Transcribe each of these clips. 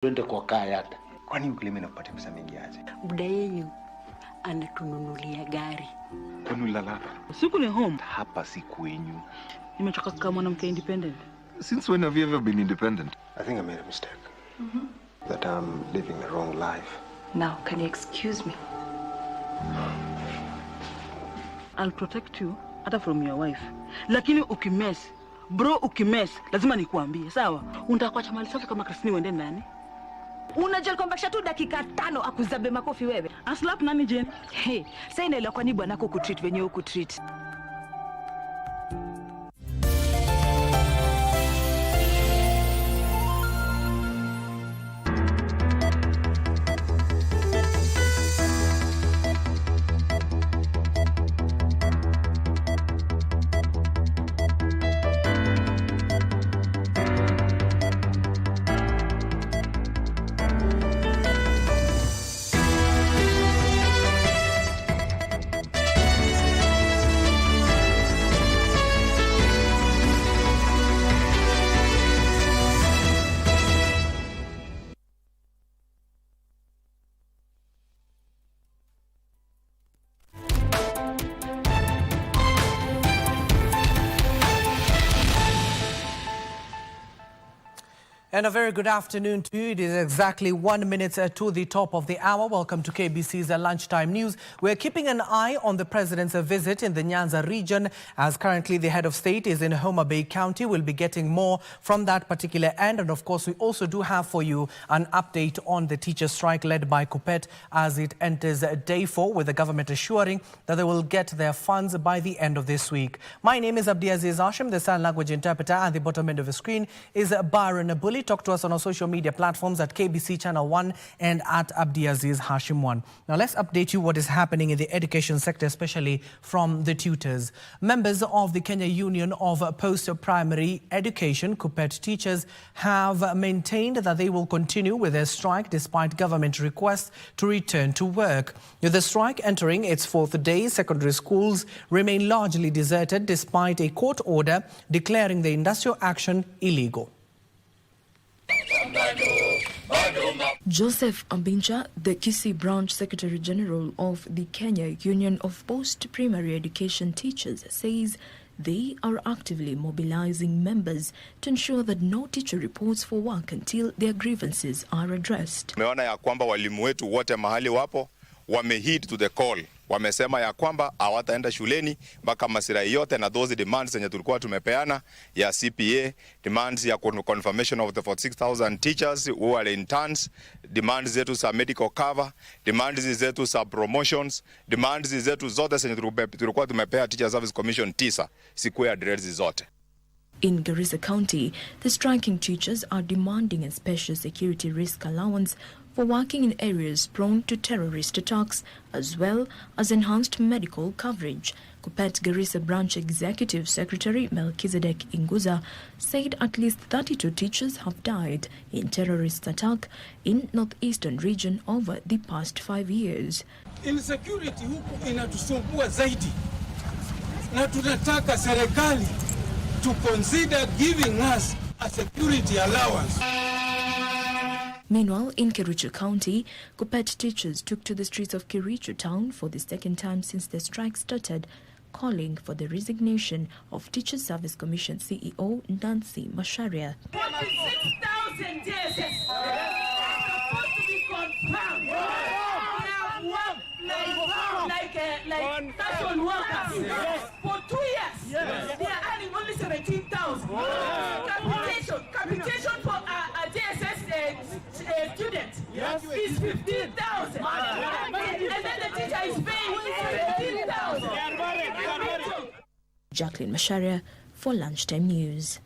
Twende kwa kayata. Kwani mkulima anakupatia pesa mingi aje? Buda yenyu anatununulia gari. Kwani ulala? Siku ni home. Hapa si kwenyu. Nimechoka kama mwanamke independent. Since when have you ever been independent? I think I made a mistake. That I'm living the wrong life. Now, can you excuse me? I'll protect you hata from your wife. Lakini ukimess, bro ukimess, lazima nikuambie, sawa? Unataka kuacha mali safi kama Kristini uende nani? Unajua kwamba tu dakika 5 akuzabe makofi wewe. Aslap nani Jane? Hey, sasa inaelewa kwa nini bwanako kutreat venye ukutreat. And a very good afternoon to you. It is exactly 1 minute to the top of the hour. Welcome to KBC's Lunchtime News. We're keeping an eye on the president's visit in the Nyanza region, as currently the head of state is in Homa Bay County. We'll be getting more from that particular end. And of course, we also do have for you an update on the teacher strike led by KUPPET as it enters day 4, with the government assuring that they will get their funds by the end of this week. My name is Abdiaziz Hashim, the sign language interpreter. At the bottom end of the screen is Byron Bully. Talk to us on our social media platforms at KBC Channel 1 and at Abdiaziz Hashim 1. Now let's update you what is happening in the education sector, especially from the tutors. Members of the Kenya Union of Post-Primary Education, KUPPET teachers, have maintained that they will continue with their strike despite government requests to return to work. With the strike entering its 4th day, secondary schools remain largely deserted despite a court order declaring the industrial action illegal. Joseph Ambinja, the Kisii Branch Secretary General of the Kenya Union of Post-Primary Education Teachers, says they are actively mobilizing members to ensure that no teacher reports for work until their grievances are addressed. Tumeona ya kwamba walimu wetu wote mahali wapo wameheed to the call. Wamesema ya kwamba hawataenda shuleni mpaka masilahi yote na those demands zenye tulikuwa tumepeana ya CPA, demands ya confirmation of the 46,000 teachers who are interns, demands zetu za medical cover, demands zetu za promotions, demands zetu zote zenye tulikuwa tumepea Teacher Service Commission 9 sikuwa address zote. In Garissa County, the striking teachers are demanding a special security risk allowance for working in areas prone to terrorist attacks, as well as enhanced medical coverage. KUPPET Garissa Branch Executive Secretary Melchizedek Inguza said at least 32 teachers have died in terrorist attack in northeastern region over the past 5 years. Insecurity huku inatusumbua zaidi, na tunataka serikali to consider giving us a security allowance. Meanwhile, in Kericho County, KUPPET teachers took to the streets of Kericho town for the second time since the strike started, calling for the resignation of Teacher Service Commission CEO Nancy Macharia. 46,000 days supposed to be confirmed. Like station workers for 2 years. They are earning only 17,000. Capitation for a JSS student is 15,000. And then the teacher is paying 17,000. Jacqueline Macharia for Lunchtime News.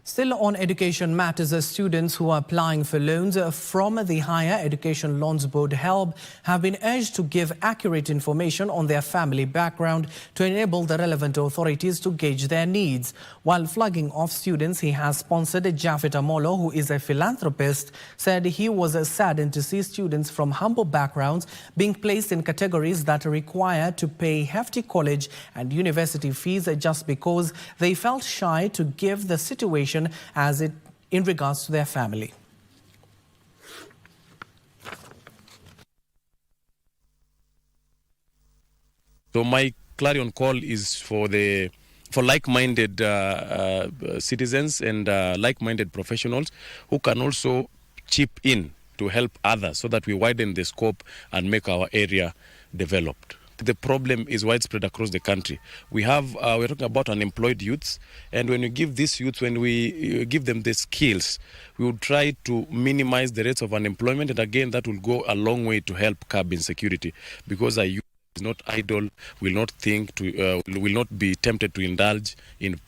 Still on education matters, students who are applying for loans from the Higher Education Loans Board HELB have been urged to give accurate information on their family background to enable the relevant authorities to gauge their needs. While flagging off students he has sponsored, Japhet Amolo, who is a philanthropist, said he was saddened to see students from humble backgrounds being placed in categories that require to pay hefty college and university fees just because they felt shy to give the situation as it in regards to their family. So my clarion call is for like-minded citizens and like-minded professionals who can also chip in to help others so that we widen the scope and make our area developed. The problem is widespread across the country. We're talking about unemployed youths, and when we give these youths, when we give them the skills, we will try to minimize the rates of unemployment, and again, that will go a long way to help curb insecurity, because a youth is not idle, will not be tempted to indulge in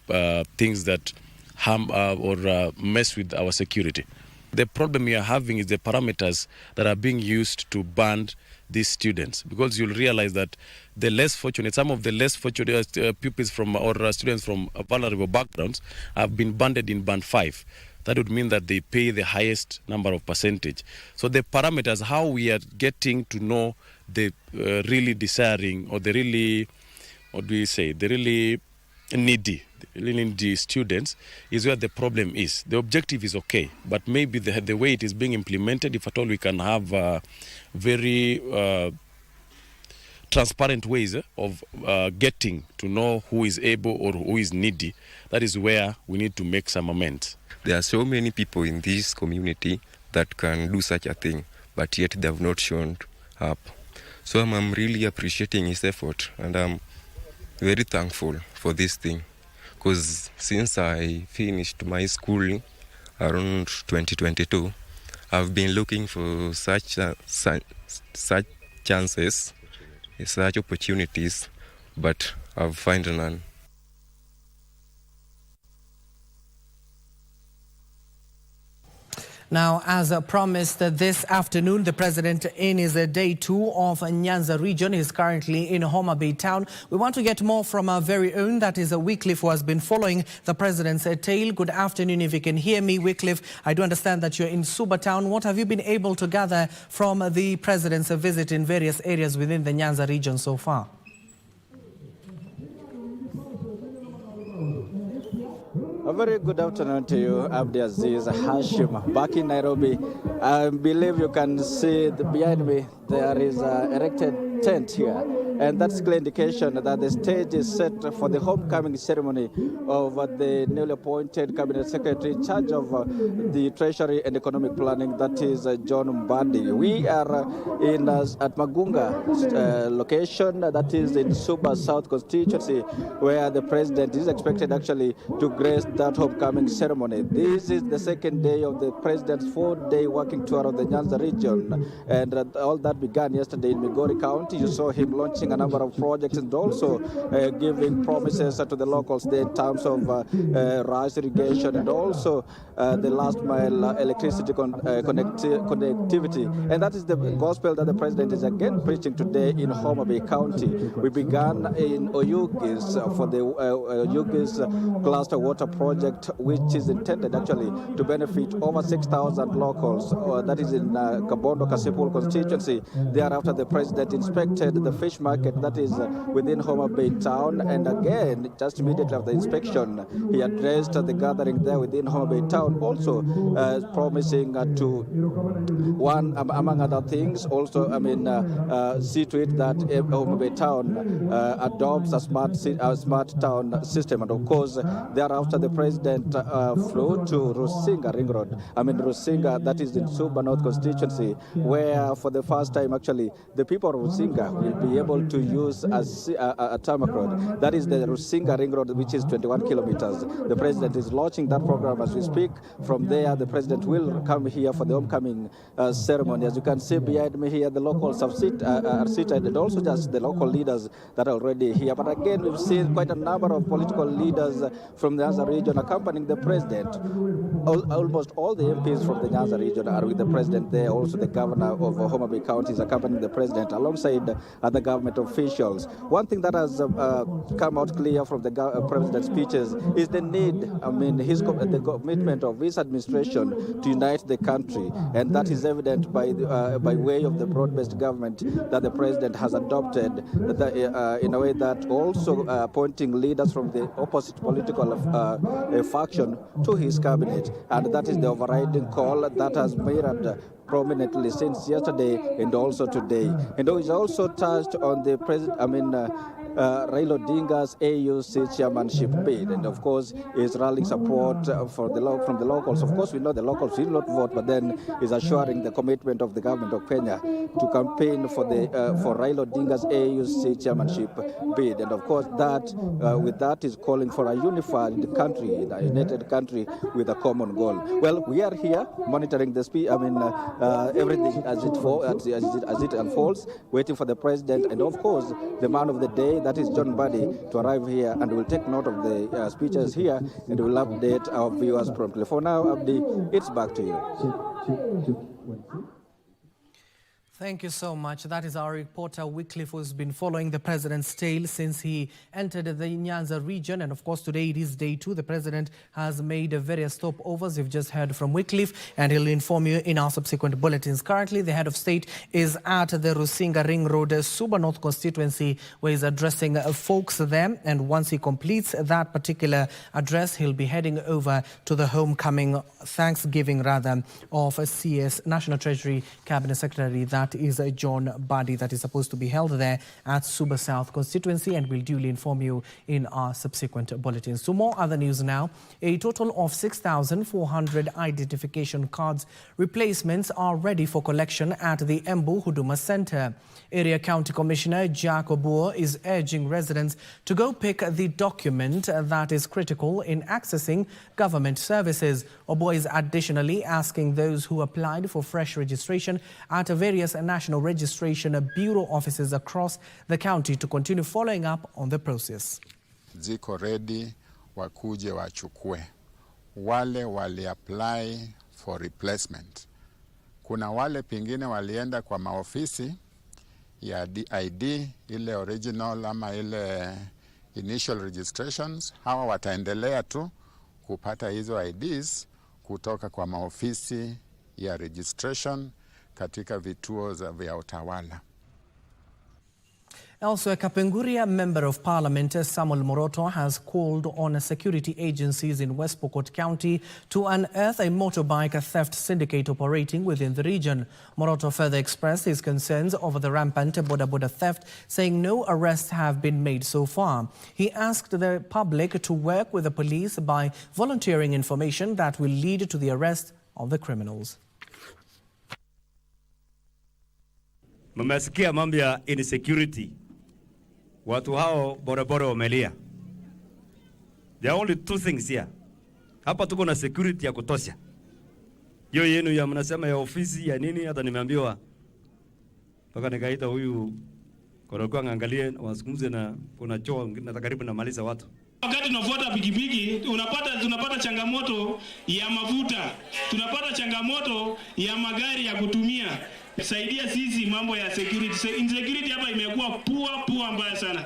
things that harm or mess with our security. The problem we are having is the parameters that are being used to band these students, because you'll realize that the less fortunate, some of the less fortunate pupils from or students from vulnerable backgrounds have been banded in band 5. That would mean that they pay the highest number of percentage. So the parameters, how we are getting to know the really desiring or the really, what do we say, the really needy students is where the problem is. The objective is okay, but maybe the way it is being implemented, if at all we can have very transparent ways of getting to know who is able or who is needy, that is where we need to make some amends. There are so many people in this community that can do such a thing, but yet they have not shown up. So I'm really appreciating his effort, and I'm very thankful for this thing. Because since I finished my schooling around 2022, I've been looking for such chances, such opportunities, but I've found none. Now, as promised this afternoon, the president in his day 2 of Nyanza region is currently in Homa Bay town. We want to get more from our very own, that is Wycliffe, who has been following the president's tail. Good afternoon, if you can hear me, Wycliffe. I do understand that you're in Suba town. What have you been able to gather from the president's visit in various areas within the Nyanza region so far? A very good afternoon to you, Abdiaziz, Hashim, back in Nairobi. I believe you can see behind me there is an erected tent here, and that's clear indication that the stage is set for the homecoming ceremony of the newly appointed cabinet secretary in charge of the treasury and economic planning, that is John Mbandi. We are at Magunga location, that is in Suba South constituency, where the president is expected actually to grace that homecoming ceremony. This is the second day of the president's 4-day working tour of the Nyanza region, and all that began yesterday in Migori County. You saw him launching a number of projects and also giving promises to the locals there in terms of rice irrigation and also the last mile electricity connectivity. And that is the gospel that the president is again preaching today in Homa Bay County. We began in Oyugis for the Oyugis cluster water project, which is intended actually to benefit over 6,000 locals. That is in Kabondo Kasipul constituency. Thereafter, the president inspected the fish market that is within Homa Bay town, and again, just immediately after the inspection, he addressed the gathering there within Homa Bay town, also promising to, one, among other things, also, see to it that Homa Bay town adopts a smart town system. And of course, thereafter, the president flew to Rusinga Ring Road. Rusinga, that is in Suba North constituency, where for the first time, actually, the people of Rusinga will be able to use a tarmac road. That is the Rusinga Ring Road, which is 21 kilometers. The president is launching that program as we speak. From there, the president will come here for the homecoming ceremony. As you can see behind me here, the locals are seated, and also just the local leaders that are already here. But again, we've seen quite a number of political leaders from the Nyanza region accompanying the president. Almost all the MPs from the Nyanza region are with the president there. Also, the governor of Homa Bay County is accompanying the president alongside other government officials. One thing that has come out clear from the president's speeches is the need, the commitment of his administration to unite the country, and that is evident by way of the broad-based government that the president has adopted, in a way that also appointing leaders from the opposite political faction to his cabinet, and that is the overriding call that has mirrored prominently since yesterday and also today. And he's also touched on the Raila Odinga's AUC chairmanship bid, and of course is rallying support from the locals. Of course, we know the locals will not vote, but then is assuring the commitment of the government of Kenya to campaign for Raila Odinga's AUC chairmanship bid. And of course, with that is calling for a unified country, a united country with a common goal. Well, we are here monitoring the everything as it unfolds, waiting for the president and of course the man of the day, that is John Mbadi, to arrive here, and we'll take note of the speeches here and we'll update our viewers promptly. For now, Abdi, it's back to you. Thank you so much. That is our reporter Wycliffe, who's been following the president's tale since he entered the Nyanza region. And of course, today it is day 2. The president has made various stopovers. You've just heard from Wycliffe, and he'll inform you in our subsequent bulletins. Currently, the head of state is at the Rusinga Ring Road, Suba North constituency, where he's addressing folks there. And once he completes that particular address, he'll be heading over to the Thanksgiving of CS National Treasury Cabinet Secretary. That is John Mbadi, that is supposed to be held there at Suba South constituency, and we'll duly inform you in our subsequent bulletins. So more other news now. A total of 6,400 identification cards replacements are ready for collection at the Embu Huduma Center. Area County Commissioner Jack Obuo is urging residents to go pick the document that is critical in accessing government services. Obuo is additionally asking those who applied for fresh registration at various National Registration Bureau offices across the county to continue following up on the process. Ziko ready, wakuje wachukue. Wale wali apply for replacement. Kuna wale pengine walienda kwa maofisi ya ID, ile original ama ile initial registrations. Hawa wataendelea tu kupata hizo IDs kutoka kwa maofisi ya registration katika vituo vya utawala. Elsewhere, Kapenguria Member of Parliament Samuel Moroto has called on security agencies in West Pokot County to unearth a motorbike theft syndicate operating within the region. Moroto further expressed his concerns over the rampant boda theft, saying no arrests have been made so far. He asked the public to work with the police by volunteering information that will lead to the arrest of the criminals. Mmesikia mambo ya insecurity. Watu hao boroboro wamelia. There are only two things here. Hapa tuko na security ya kutosha. Hiyo yenu ya mnasema ya ofisi ya nini, hata nimeambiwa mpaka nikaita huyu korokuwa ngaangalie wasungumze na kuna choo nataka karibu na maliza watu. Wakati tunafuata pikipiki tunapata changamoto ya mafuta, tunapata changamoto ya magari ya kutumia. Saidia sisi mambo ya security. Insecurity hapa imekuwa pua mbaya sana.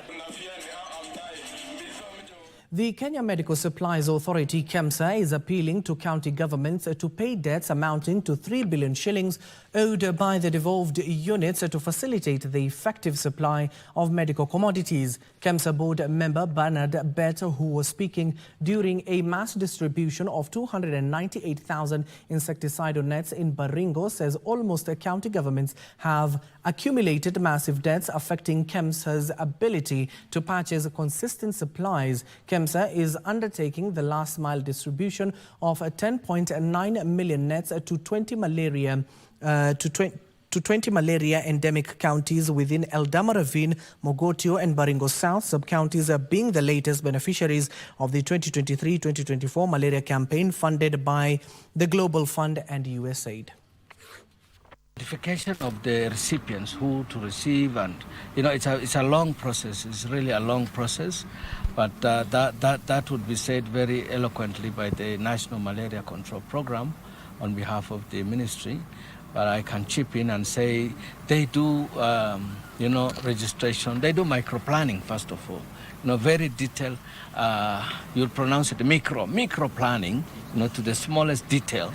The Kenya Medical Supplies Authority, KEMSA, is appealing to county governments to pay debts amounting to 3 billion shillings owed by the devolved units to facilitate the effective supply of medical commodities. KEMSA board member Bernard Bett, who was speaking during a mass distribution of 298,000 insecticidal nets in Baringo, says almost county governments have accumulated massive debts affecting KEMSA's ability to purchase consistent supplies. KEMSA is undertaking the last mile distribution of 10.9 million nets to 20 malaria endemic counties within Eldama Ravine, Mogotio and Baringo South sub-counties being the latest beneficiaries of the 2023-2024 malaria campaign funded by the Global Fund and USAID. Identification of the recipients, who to receive, and it's a long process. It's really a long process, but that would be said very eloquently by the National Malaria Control Program on behalf of the ministry. But I can chip in and say they do, registration. They do micro planning first of all. Very detailed. You'll pronounce it micro planning. To the smallest detail.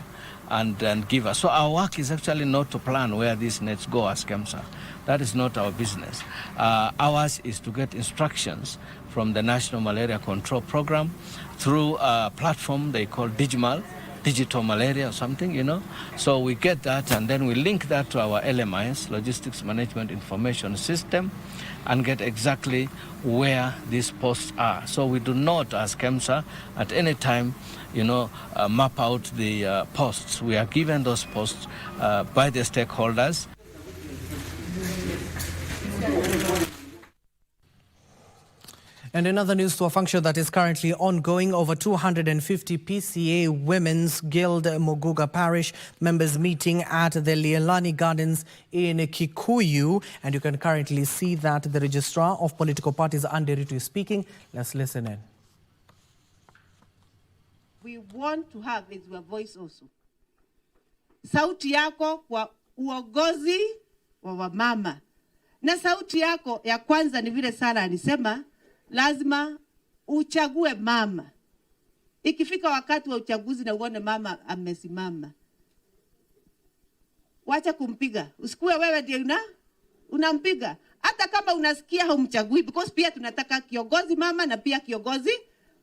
And give us. So our work is actually not to plan where these nets go as KEMSA. That is not our business. Ours is to get instructions from the National Malaria Control Program through a platform they call Digimal, digital malaria or something, you know. So we get that and then we link that to our LMIS, Logistics Management Information System, and get exactly where these posts are. So we do not, as KEMSA, at any time, you know, map out the posts. We are given those posts by the stakeholders. And in other news, to a function that is currently ongoing, over 250 PCA Women's Guild Muguga Parish members meeting at the Lielani Gardens in Kikuyu. And you can currently see that the registrar of political parties, Anderitu, is speaking. Let's listen in. We want to have is your voice also. Sauti yako kwa uongozi wa wamama. Na sauti yako ya kwanza ni vile Sara alisema, lazima uchague mama. Ikifika wakati wa uchaguzi na uone mama amesimama, wacha kumpiga. Usikue wewe ndiye unampiga. Hata kama unasikia haumchagui, because pia tunataka kiongozi mama na pia kiongozi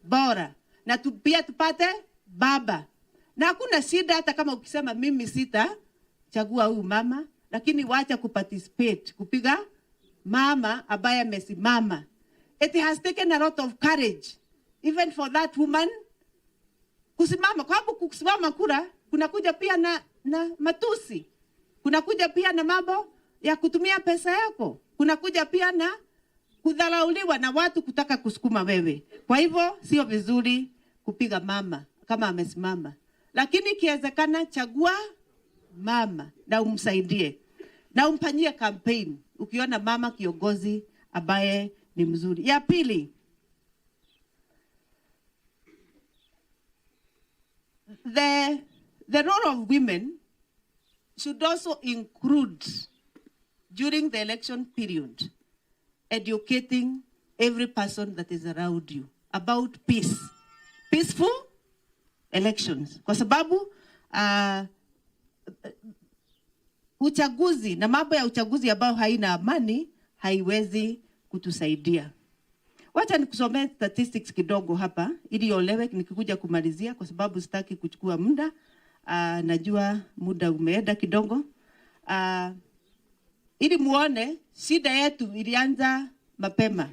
bora. Na pia tupate baba. Na hakuna shida hata kama ukisema mimi sita chagua huyu mama, lakini wacha kuparticipate, kupiga mama ambaye amesimama. It has taken a lot of courage, even for that woman, kusimama. Kwa sababu kusimama kura, kunakuja pia na matusi. Kunakuja pia na mambo ya kutumia pesa yako. Kunakuja pia na kudharauliwa na watu kutaka kusukuma wewe. Kwa hivyo, sio vizuri kupiga mama kama amesimama. Lakini kiwezekana chagua mama na umsaidie. Na umpanyie campaign ukiona mama kiongozi ambaye ni mzuri. Ya pili, the role of women should also include, during the election period, educating every person that is around you about peace. Peaceful elections. Kwa sababu uchaguzi na mambo ya uchaguzi ambao haina amani haiwezi kutusaidia. Wacha nikusomee statistics kidogo hapa ili olewe nikikuja kumalizia, kwa sababu sitaki kuchukua muda. Najua muda umeenda kidogo. Ili muone shida yetu ilianza mapema.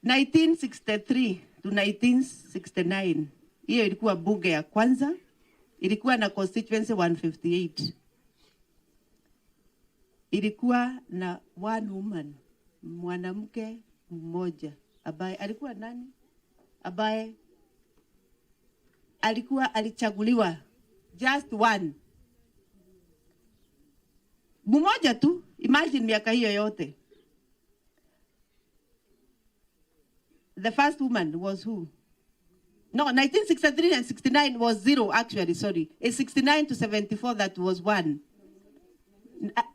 1963 to 1969. Hiyo ilikuwa bunge ya kwanza. Ilikuwa na constituency 158. Ilikuwa na one woman, mwanamke mmoja, ambaye alikuwa nani? Ambaye alikuwa alichaguliwa, just one. Mmoja tu, imagine miaka hiyo yote. The first woman was who? No, 1963 and 69 was zero, actually, sorry. It's 69 to 74 that was one.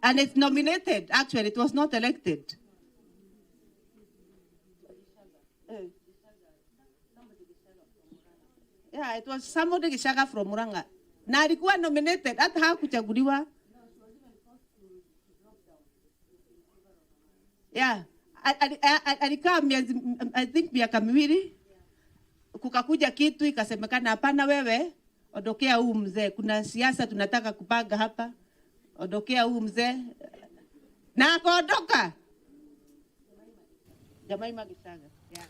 And it's nominated, actually, it was not elected. Yeah, it was somebody Gishaga from Muranga. Na alikuwa nominated, hata hakuchaguliwa. Yeah, alikaa I think miaka miwili. Kukakuja kitu ikasemekana hapana, wewe ondokea huu mzee, kuna siasa tunataka kupanga hapa, ondokea huu mzee. Na akaondoka. Jamaima Gisaga. Yeah.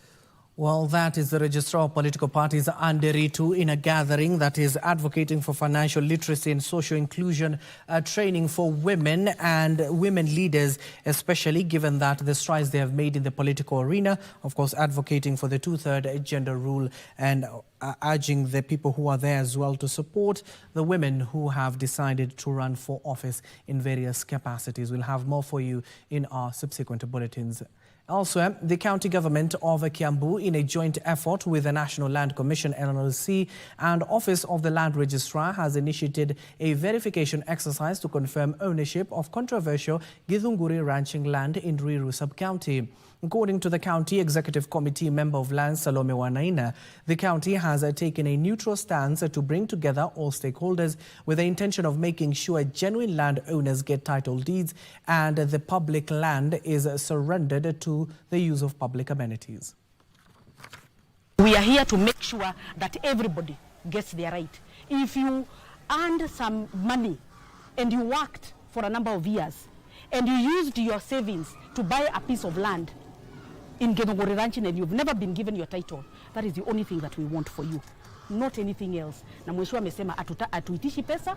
Well, that is the registrar of political parties, Anderitu, in a gathering that is advocating for financial literacy and social inclusion training for women and women leaders, especially given that the strides they have made in the political arena, of course, advocating for the 2/3 gender rule and urging the people who are there as well to support the women who have decided to run for office in various capacities. We'll have more for you in our subsequent bulletins. Elsewhere, the county government of Kiambu, in a joint effort with the National Land Commission (NLC) and Office of the Land Registrar, has initiated a verification exercise to confirm ownership of controversial Githunguri ranching land in Ruiru sub-county. According to the County Executive Committee member of Land, Salome Wanaina, the county has taken a neutral stance to bring together all stakeholders with the intention of making sure genuine land owners get title deeds and the public land is surrendered to the use of public amenities. We are here to make sure that everybody gets their right. If you earned some money and you worked for a number of years and you used your savings to buy a piece of land in Genogori Ranch and you've never been given your title, that is the only thing that we want for you, not anything else. Na mheshimiwa amesema atuitishi pesa,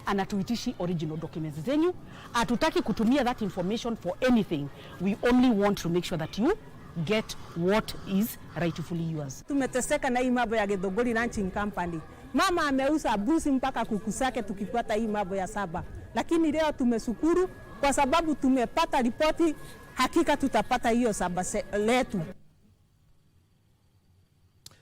anatuitishi original documents zenyu, atutaki kutumia that information for anything. We only want to make sure that you get what is rightfully yours. Tumeteseka na hii mambo ya Githunguri Ranching Company. Mama ameuza busi mpaka kuku zake tukifuata hii mambo ya saba. Lakini leo tumeshukuru kwa sababu tumepata ripoti, hakika tutapata hiyo saba letu.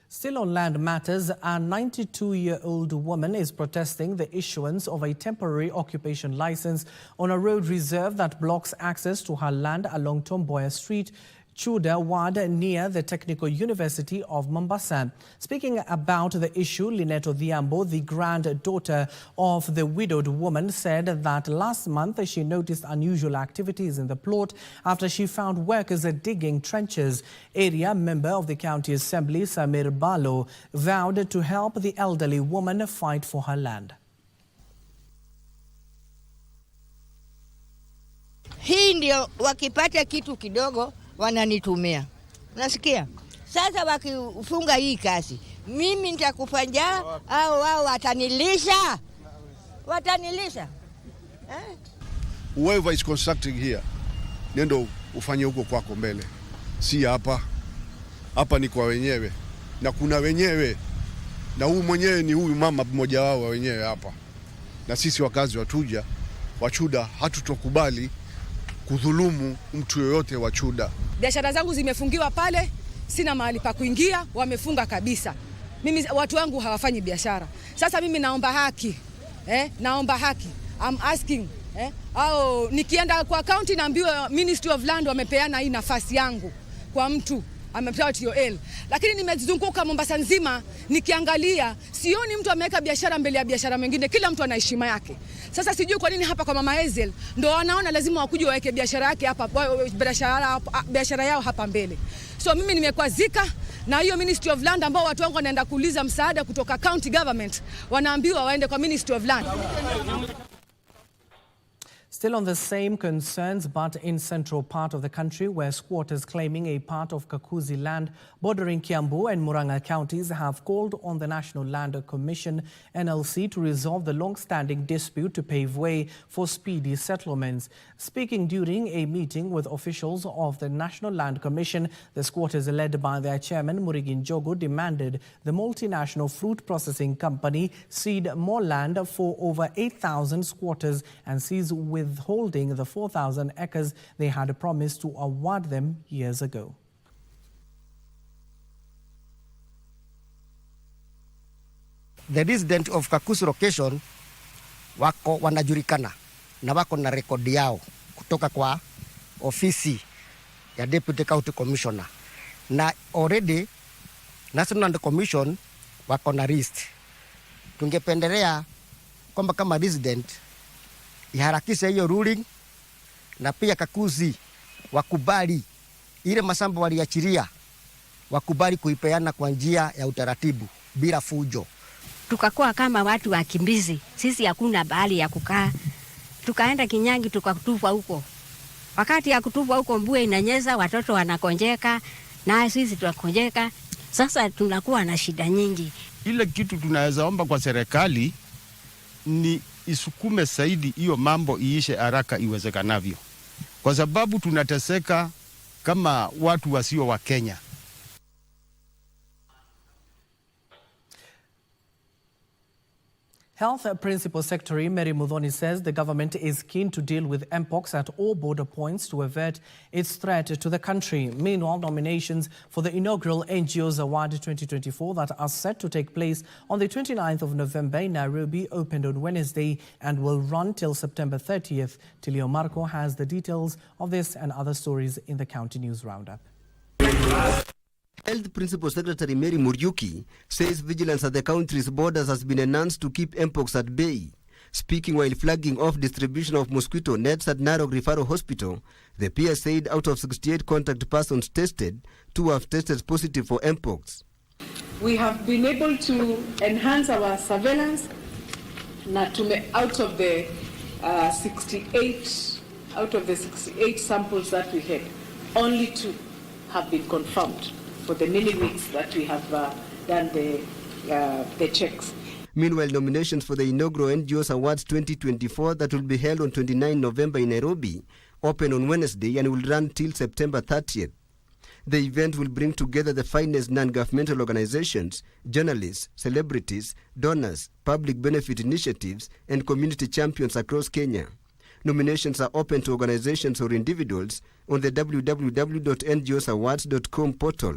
Still on land matters, a 92-year-old woman is protesting the issuance of a temporary occupation license on a road reserve that blocks access to her land along Tomboya Street, Chuda Ward, near the Technical University of Mombasa. Speaking about the issue, Lineto Dhiambo, the granddaughter of the widowed woman, said that last month she noticed unusual activities in the plot after she found workers digging trenches. Area member of the County Assembly, Samir Balo, vowed to help the elderly woman fight for her land. Hii ndio wakipata kitu kidogo wananitumia. Nasikia? Sasa wakifunga hii kazi, mimi nitakufa njaa au wao watanilisha? Watanilisha? Whoever is constructing here, nendo ufanye huko kwako mbele. Si hapa. Hapa ni kwa wenyewe. Na kuna wenyewe. Na huyu mwenyewe ni huyu mama mmoja wao wa wenyewe hapa. Na sisi wakazi wa Chuda hatutokubali kudhulumu mtu yoyote wa Chuda. Biashara zangu zimefungiwa pale, sina mahali pa kuingia, wamefunga kabisa. Mimi watu wangu hawafanyi biashara. Sasa mimi naomba haki. Naomba haki. I'm asking, au nikienda kwa county naambiwa Ministry of Land wamepeana hii nafasi yangu kwa mtu amepewa TOL. Lakini nimezunguka Mombasa nzima nikiangalia, sioni mtu ameweka biashara mbele ya biashara mwingine, kila mtu ana heshima yake. Sasa sijui kwa nini hapa kwa Mama Hazel ndo wanaona lazima wakuje waweke biashara yake hapa, biashara yao hapa mbele. So mimi nimekwazika na hiyo Ministry of Land ambao watu wangu wanaenda kuuliza msaada kutoka county government, wanaambiwa waende kwa Ministry of Land. Still on the same concerns, but in central part of the country, where squatters claiming a part of Kakuzi land bordering Kiambu and Murang'a counties have called on the National Land Commission, NLC, to resolve the long-standing dispute to pave way for speedy settlements. Speaking during a meeting with officials of the National Land Commission, the squatters, led by their chairman, Murigi Njogu, demanded the multinational fruit processing company cede more land for over 8,000 squatters and cease withholding the 4,000 acres they had promised to award them years ago. The resident of Kakuzi location wako wanajulikana na wako na rekodi yao kutoka kwa ofisi ya Deputy County Commissioner, na already National Land Commission wako na list. Tungependelea kwamba kama resident iharakisha hiyo ruling, na pia Kakuzi wakubali ile masamba waliachilia, wakubali kuipeana kwa njia ya utaratibu bila fujo. Tukakuwa kama watu wakimbizi, sisi hakuna bahali ya kukaa. Tukaenda Kinyangi tukatupwa huko. Wakati ya kutupwa huko mvua inanyesha, watoto wanakonjeka na sisi tunakonjeka. Sasa tunakuwa na shida nyingi. Ile kitu tunaweza omba kwa serikali ni isukume zaidi hiyo mambo iishe haraka iwezekanavyo, kwa sababu tunateseka kama watu wasio wa Kenya. Health Principal Secretary Mary Muthoni says the government is keen to deal with mpox at all border points to avert its threat to the country. Meanwhile, nominations for the inaugural NGOs Award 2024 that are set to take place on the 29th of November in Nairobi opened on Wednesday and will run till September 30th. Tilio Marco has the details of this and other stories in the County News Roundup. Health Principal Secretary Mary Muriuki says vigilance at the country's borders has been enhanced to keep mpox at bay. Speaking while flagging off distribution of mosquito nets at Narok Referral Hospital, the PS said out of 68 contact persons tested, 2 have tested positive for mpox. We have been able to enhance our surveillance. Out of the 68 samples that we had, only 2 have been confirmed for the many weeks that we have done the checks. Meanwhile, nominations for the inaugural NGOs Awards 2024 that will be held on 29 November in Nairobi open on Wednesday and will run till September 30th. The event will bring together the finest non-governmental organizations, journalists, celebrities, donors, public benefit initiatives, and community champions across Kenya. Nominations are open to organizations or individuals on the www.ngosawards.com portal.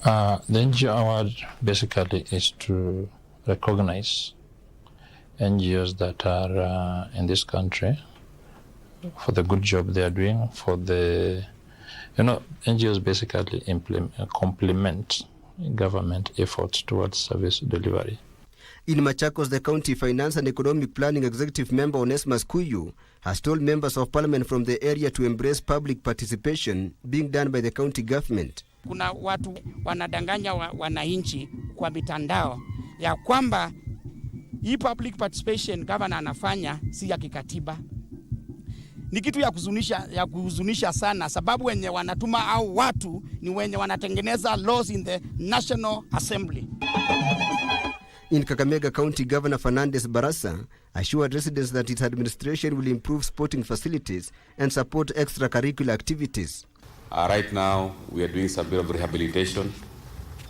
The NGO Award basically is to recognize NGOs that are in this country for the good job they are doing, for the, NGOs basically complement government efforts towards service delivery. In Machakos, the County Finance and Economic Planning Executive Member Onesmus Kuyu has told members of parliament from the area to embrace public participation being done by the county government. Kuna watu wanadanganya wananchi kwa mitandao ya kwamba hii public participation governor anafanya si ya kikatiba. Ni kitu ya kuhuzunisha sana, sababu wenye wanatuma au watu ni wenye wanatengeneza laws in the National Assembly. In Kakamega County, Governor Fernandez Barasa assured residents that its administration will improve sporting facilities and support extracurricular activities. Right now, we are doing some bit of rehabilitation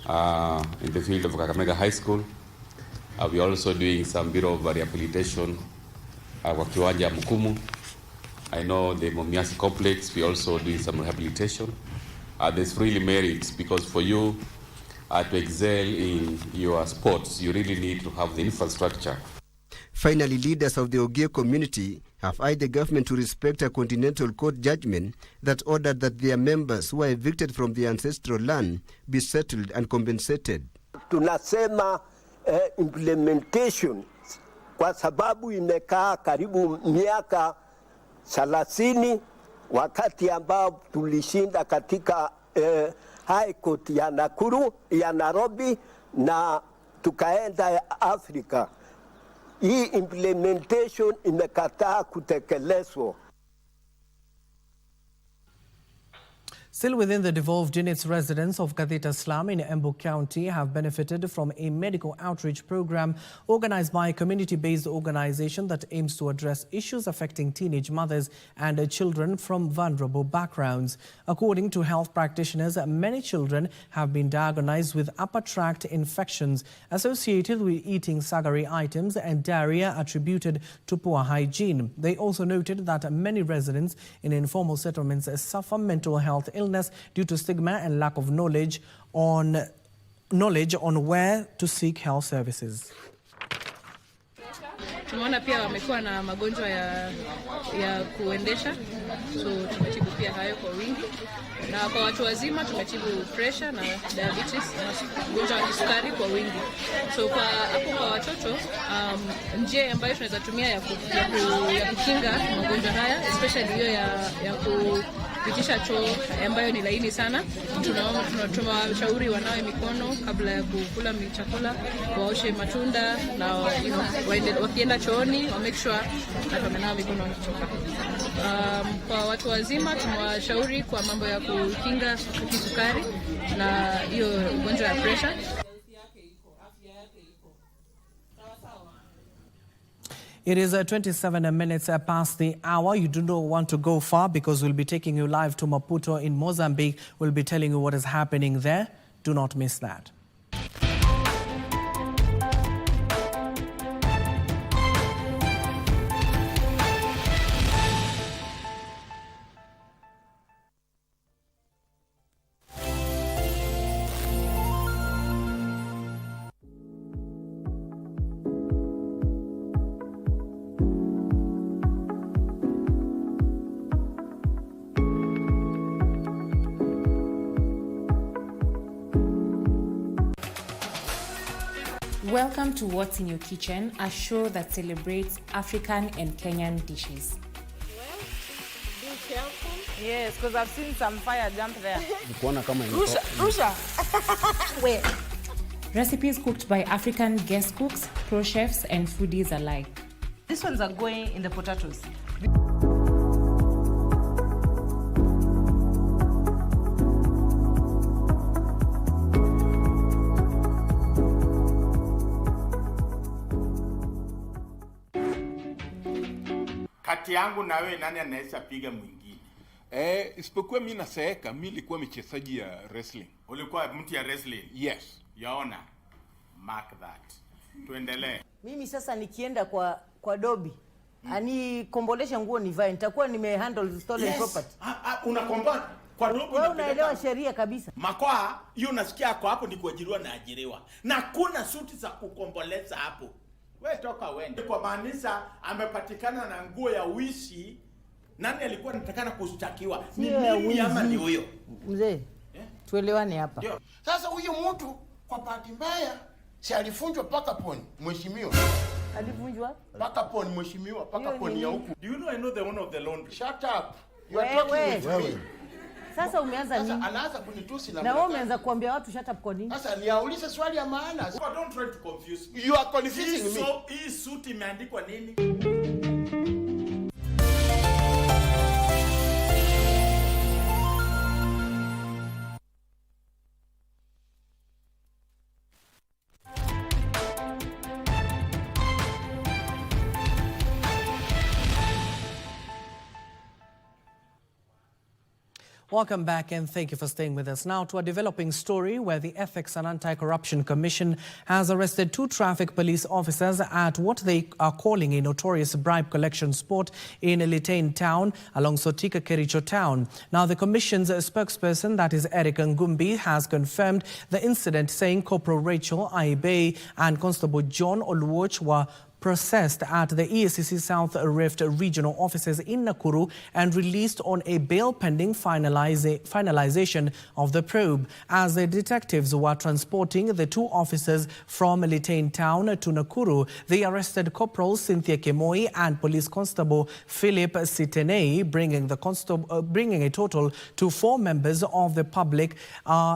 in the field of Kakamega High School. We are also doing some bit of rehabilitation kwa kiwanja Mukumu. I know the Momiasi complex, we are also doing some rehabilitation. There's really merits because for you to excel in your sports, you really need to have the infrastructure. Finally, leaders of the Ogier community have urged the government to respect a continental court judgment that ordered that their members who are evicted from the ancestral land be settled and compensated. Tunasema implementation kwa sababu imekaa karibu miaka 30 wakati ambao tulishinda katika High Court ya Nakuru, ya Nairobi na tukaenda Afrika. Hii implementation imekataa kutekelezwa. Still within the devolved units, residents of Kathita Slum in Embu County have benefited from a medical outreach program organized by a community-based organization that aims to address issues affecting teenage mothers and children from vulnerable backgrounds. According to health practitioners, many children have been diagnosed with upper tract infections associated with eating sugary items and diarrhea attributed to poor hygiene. They also noted that many residents in informal settlements suffer mental health illness due to stigma and lack of knowledge on where to seek health services. Tumeona pia wamekuwa na magonjwa ya kuendesha, so tumetibu pia hayo kwa wingi, na kwa watu wazima tumetibu pressure na diabetes na ugonjwa wa kisukari kwa wingi. So kwa watoto njia ambayo tunaweza tumia ya kukinga magonjwa haya, especially hiyo ya kupitisha choo ambayo ni laini sana, tunawashauri wanawe mikono kabla ya kukula chakula, waoshe matunda na wakienda chooni wa make sure wamenawa mikono wakitoka. Kwa watu wazima tunawashauri kwa mambo ya kukinga kisukari na hiyo ugonjwa ya pressure. It is 27 minutes past the hour. You do not want to go far because we'll be taking you live to Maputo in Mozambique. We'll be telling you what is happening there. Do not miss that. Welcome to What's in Your Kitchen, a show that celebrates African and Kenyan dishes. Well, be careful. Yes, because I've seen some fire jump there. Rusha. Where? Recipes cooked by African guest cooks, pro chefs, and foodies alike. These ones are going in the potatoes. Kati yangu na wewe nani anaweza piga mwingine? Isipokuwa mimi naseeka, mimi nilikuwa mchezaji ya wrestling. Ulikuwa mtu ya wrestling? Yes. Yaona. Mark that. Tuendelee. Mimi sasa nikienda kwa Dobi, ani kombolesha nguo nivae, nitakuwa nimehandle stolen property. Unakomboa kwa Dobi. Wewe unaelewa sheria kabisa. Makoa, hiyo unasikia kwa hapo ni kuajiriwa na ajiriwa. Na kuna suti za kukomboleza hapo. Wewe toka wende. Kwa maanisha amepatikana na nguo ya wishi. Nani alikuwa anatakana kushtakiwa? Ni mimi ama ni huyo? Mzee, tuelewane hapa. Sasa huyo mtu kwa bahati mbaya si alifunjwa paka poni, mheshimiwa. Alivunjwa? Paka poni mheshimiwa, paka poni ya huku. Do you know I know the one of the laundry? Shut up. You are talking with me. Sasa umeanza nini? Sasa anaanza kunitusi na wewe umeanza kuambia watu shut up kwa nini? Sasa niaulize swali ya maana. Don't try to confuse me. You are confusing me. So hii suit imeandikwa nini? Welcome back and thank you for staying with us. Now to a developing story where the Ethics and Anti-Corruption Commission has arrested 2 traffic police officers at what they are calling a notorious bribe collection spot in Litein town along Sotika Kericho town. Now the commission's spokesperson, that is Eric Ngumbi, has confirmed the incident, saying Corporal Rachel Aibe and Constable John Oluoch were processed at the EACC South Rift regional offices in Nakuru and released on a bail pending finalization of the probe. As the detectives were transporting the 2 officers from Litein town to Nakuru, they arrested Corporal Cynthia Kemoi and Police Constable Philip Sitenei, bringing a total to 4 members of the public,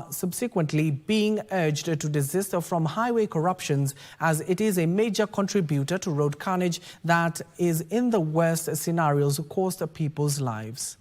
subsequently being urged to desist from highway corruptions, as it is a major contributor to road carnage that is in the worst scenarios cost people's lives.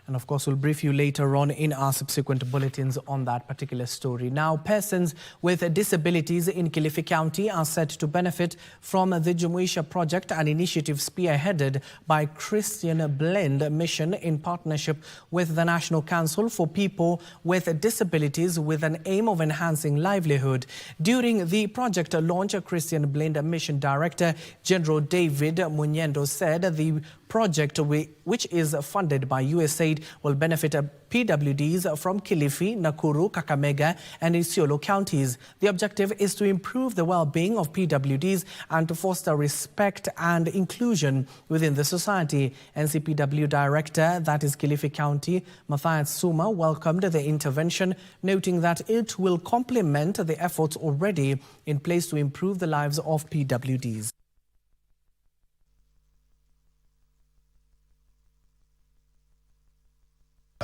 And of course, we'll brief you later on in our subsequent bulletins on that particular story. Now, persons with disabilities in Kilifi County are set to benefit from the Jumuisha project, an initiative spearheaded by Christian Blend Mission in partnership with the National Council for People with Disabilities, with an aim of enhancing livelihood. During the project launch, Christian Blend Mission Director General David Munyendo said the project, which is funded by USAID, will benefit PWDs from Kilifi, Nakuru, Kakamega and Isiolo counties. The objective is to improve the well-being of PWDs and to foster respect and inclusion within the society. NCPW Director, that is Kilifi County, Matthias Suma, welcomed the intervention, noting that it will complement the efforts already in place to improve the lives of PWDs.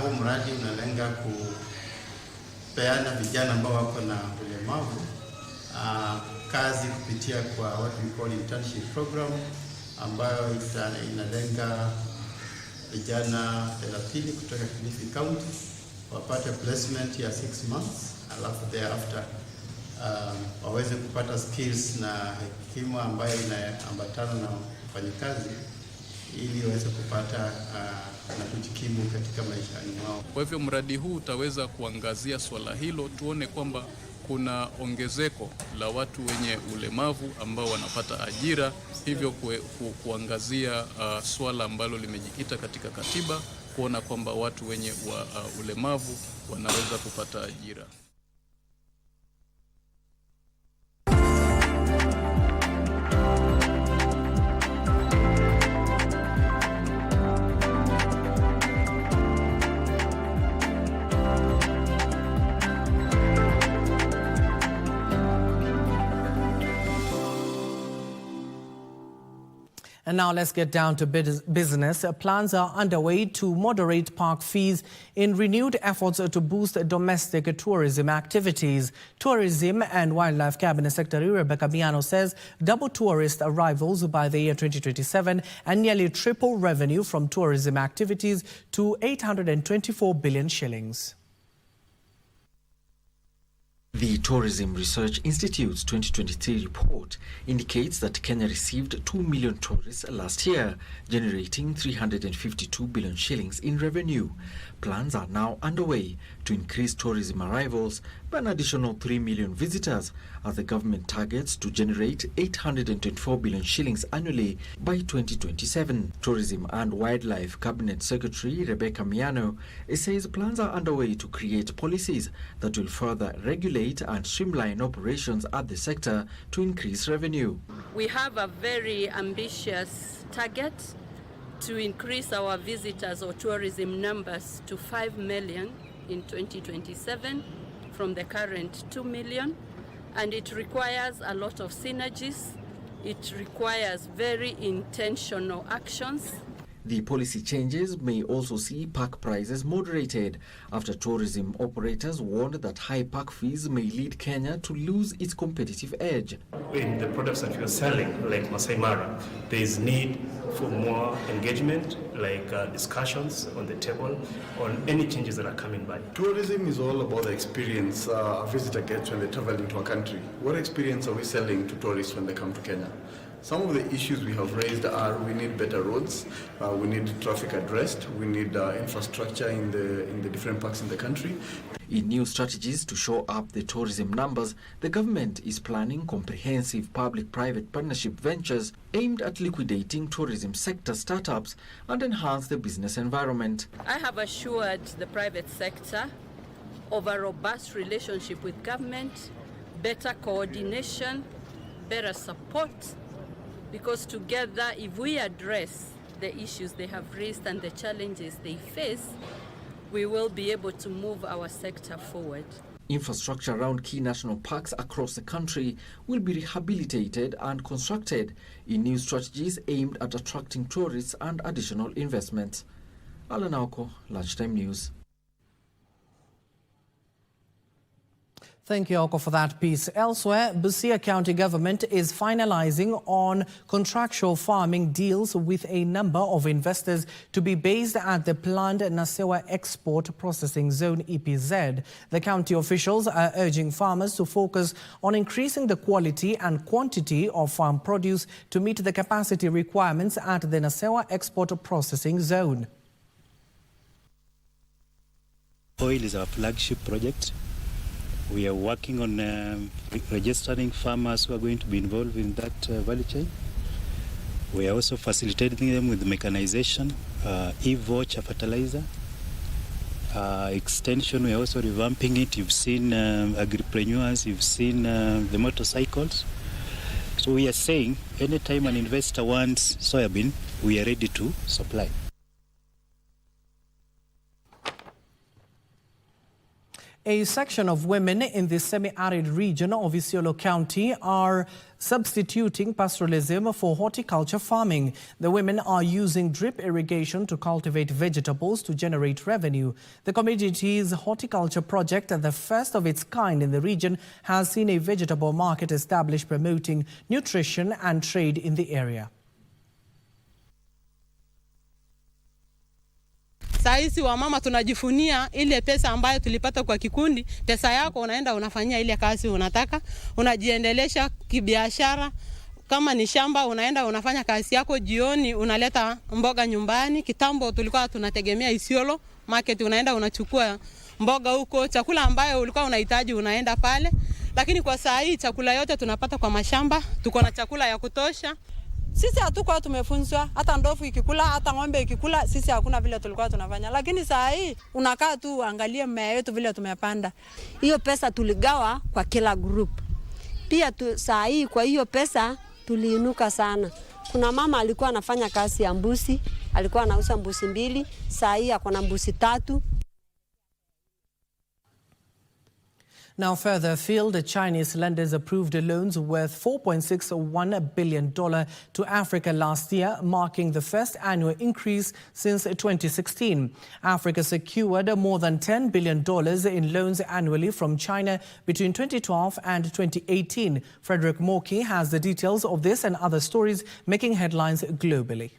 Huu mradi unalenga kupeana vijana ambao wako na ulemavu kazi kupitia kwa what we call internship program, ambayo inalenga vijana 30 kutoka Kilifi County wapate placement ya 6 months, alafu thereafter waweze kupata skills na hekima ambayo inaambatana na wafanyikazi ili waweze kupata na kujikimu katika maishani mwao. Kwa hivyo mradi huu utaweza kuangazia swala hilo, tuone kwamba kuna ongezeko la watu wenye ulemavu ambao wanapata ajira, hivyo kuangazia swala ambalo limejikita katika katiba, kuona kwamba watu wenye ulemavu wanaweza kupata ajira. And now let's get down to business. Plans are underway to moderate park fees in renewed efforts to boost domestic tourism activities. Tourism and Wildlife Cabinet Secretary Rebecca Miano says double tourist arrivals by the year 2027 and nearly triple revenue from tourism activities to 824 billion shillings. The Tourism Research Institute's 2023 report indicates that Kenya received 2 million tourists last year, generating 352 billion shillings in revenue. Plans are now underway to increase tourism arrivals by an additional 3 million visitors, as the government targets to generate 824 billion shillings annually by 2027. Tourism and Wildlife Cabinet Secretary Rebecca Miano says plans are underway to create policies that will further regulate and streamline operations at the sector to increase revenue. We have a very ambitious target to increase our visitors or tourism numbers to 5 million in 2027 from the current 2 million. And it requires a lot of synergies. It requires very intentional actions. The policy changes may also see park prices moderated after tourism operators warned that high park fees may lead Kenya to lose its competitive edge. In the products that we are selling, like Masai Mara, there is need for more engagement, like discussions on the table on any changes that are coming by. Tourism is all about the experience a visitor gets when they travel into a country. What experience are we selling to tourists when they come to Kenya? Some of the issues we have raised are we need better roads, we need traffic addressed, we need infrastructure in the different parks in the country. In new strategies to show up the tourism numbers, the government is planning comprehensive public-private partnership ventures aimed at liquidating tourism sector startups and enhance the business environment. I have assured the private sector of a robust relationship with government, better coordination, better support, because together, if we address the issues they have raised and the challenges they face, we will be able to move our sector forward. Infrastructure around key national parks across the country will be rehabilitated and constructed in new strategies aimed at attracting tourists and additional investments. Alan Auko, Lunchtime News. Thank you, Oko, for that piece. Elsewhere, Busia County Government is finalizing on contractual farming deals with a number of investors to be based at the planned Nasewa Export Processing Zone EPZ. The county officials are urging farmers to focus on increasing the quality and quantity of farm produce to meet the capacity requirements at the Nasewa Export Processing Zone. Oil is our flagship project. We are working on registering farmers who are going to be involved in that value chain. We are also facilitating them with mechanization, e-voucher fertilizer, extension. We are also revamping it. You've seen agripreneurs, you've seen the motorcycles. So we are saying anytime an investor wants soybean, we are ready to supply. A section of women in the semi-arid region of Isiolo County are substituting pastoralism for horticulture farming. The women are using drip irrigation to cultivate vegetables to generate revenue. The community's horticulture project, the first of its kind in the region, has seen a vegetable market established promoting nutrition and trade in the area. Saizi wamama tunajifunia ile pesa ambayo tulipata kwa kikundi. Pesa yako unaenda unafanyia ile kazi unataka, unajiendelesha kibiashara. Kama ni shamba unaenda unafanya kazi yako, jioni unaleta mboga nyumbani. Kitambo tulikuwa tunategemea Isiolo market, unaenda unachukua mboga huko, chakula ambayo ulikuwa unahitaji unaenda pale. Lakini kwa saa hii chakula yote tunapata kwa mashamba, tuko na chakula ya kutosha. Sisi hatukuwa tumefunzwa, hata ndovu ikikula, hata ng'ombe ikikula, sisi hakuna vile tulikuwa tunafanya. Lakini saa hii unakaa tu uangalie mmea yetu vile tumepanda. Hiyo pesa tuligawa kwa kila group. Pia saa hii kwa hiyo pesa tuliinuka sana. Kuna mama alikuwa anafanya kazi ya mbuzi, alikuwa anauza mbuzi 2, saa hii ako na mbuzi 3. Now, further afield, the Chinese lenders approved loans worth $4.61 billion to Africa last year, marking the first annual increase since 2016. Africa secured more than $10 billion in loans annually from China between 2012 and 2018. Frederick Moki has the details of this and other stories making headlines globally.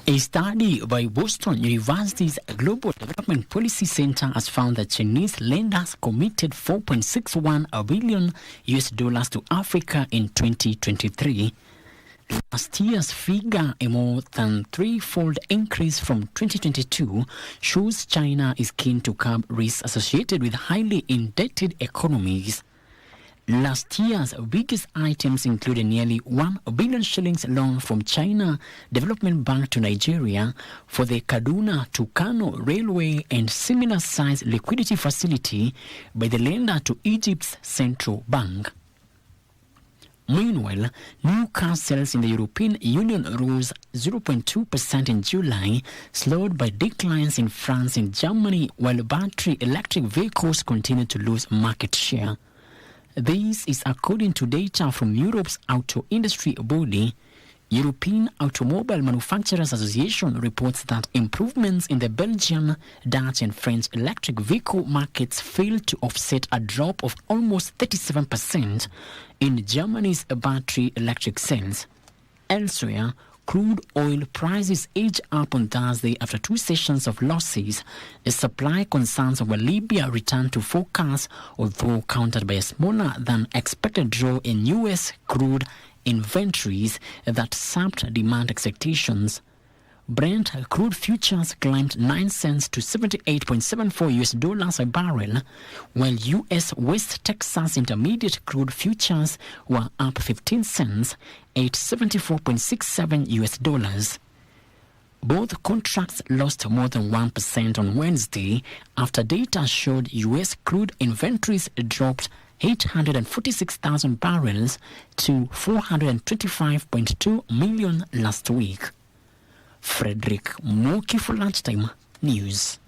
A study by Boston University's Global Development Policy Center has found that Chinese lenders committed $4.61 billion to Africa in 2023. Last year's figure, a more than threefold increase from 2022, shows China is keen to curb risks associated with highly indebted economies. Last year's biggest items included nearly 1 billion shillings loan from China Development Bank to Nigeria for the Kaduna to Kano Railway and similar size liquidity facility by the lender to Egypt's central bank. Meanwhile, new car sales in the European Union rose 0.2% in July, slowed by declines in France and Germany, while battery electric vehicles continue to lose market share. This is according to data from Europe's auto industry body. European Automobile Manufacturers Association reports that improvements in the Belgian, Dutch and French electric vehicle markets failed to offset a drop of almost 37% in Germany's battery electric sales. Elsewhere, crude oil prices edged up on Thursday after 2 sessions of losses. The supply concerns over Libya returned to focus, although countered by a smaller than expected draw in U.S. crude inventories that sapped demand expectations. Brent crude futures climbed 9 cents to $78.74 a barrel, while U.S. West Texas Intermediate crude futures were up 15 cents at $74.67. Both contracts lost more than 1% on Wednesday after data showed U.S. crude inventories dropped 846,000 barrels to 425.2 million last week. Frederick Moki for Lunchtime News.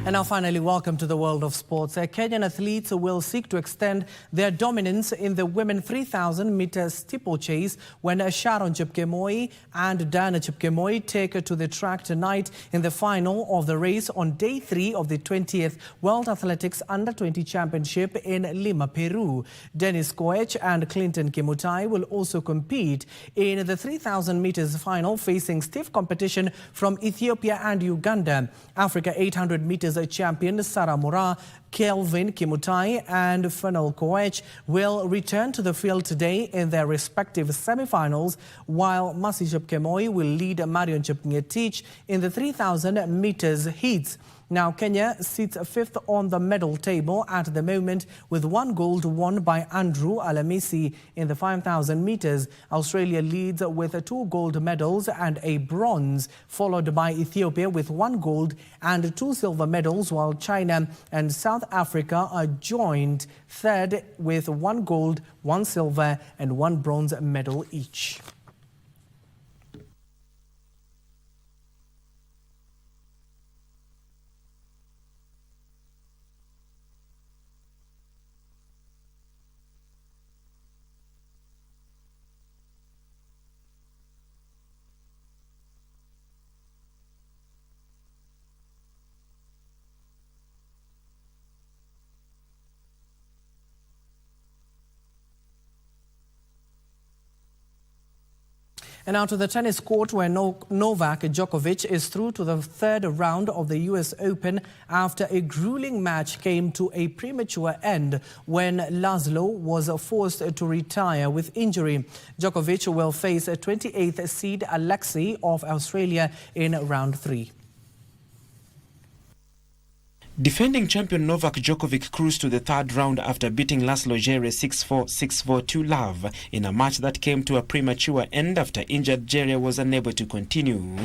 And now finally, welcome to the world of sports. Kenyan athletes will seek to extend their dominance in the women 3,000-meter steeplechase when Sharon Chepkemoi and Diana Chepkemoi take to the track tonight in the final of the race on day 3 of the 20th World Athletics Under-20 Championship in Lima, Peru. Dennis Koech and Clinton Kimutai will also compete in the 3,000 meters final, facing stiff competition from Ethiopia and Uganda. Africa 800 meters champion Sarah Mura, Kelvin Kimutai and Fennel Koech will return to the field today in their respective semi-finals, while Mercy Chepkemoi will lead Marion Chepngetich in the 3,000 meters heats. Now, Kenya sits 5th on the medal table at the moment with 1 gold won by Andrew Alamisi in the 5,000 meters. Australia leads with 2 gold medals and a bronze, followed by Ethiopia with 1 gold and 2 silver medals, while China and South Africa are joined third with 1 gold, 1 silver and 1 bronze medal each. And now to the tennis court, where Novak Djokovic is through to the third round of the US Open after a grueling match came to a premature end when Laszlo was forced to retire with injury. Djokovic will face 28th seed Alexei of Australia in round 3. Defending champion Novak Djokovic cruised to the third round after beating Laszlo Djere 6-4, 6-4, 2-love in a match that came to a premature end after injured Djere was unable to continue. There you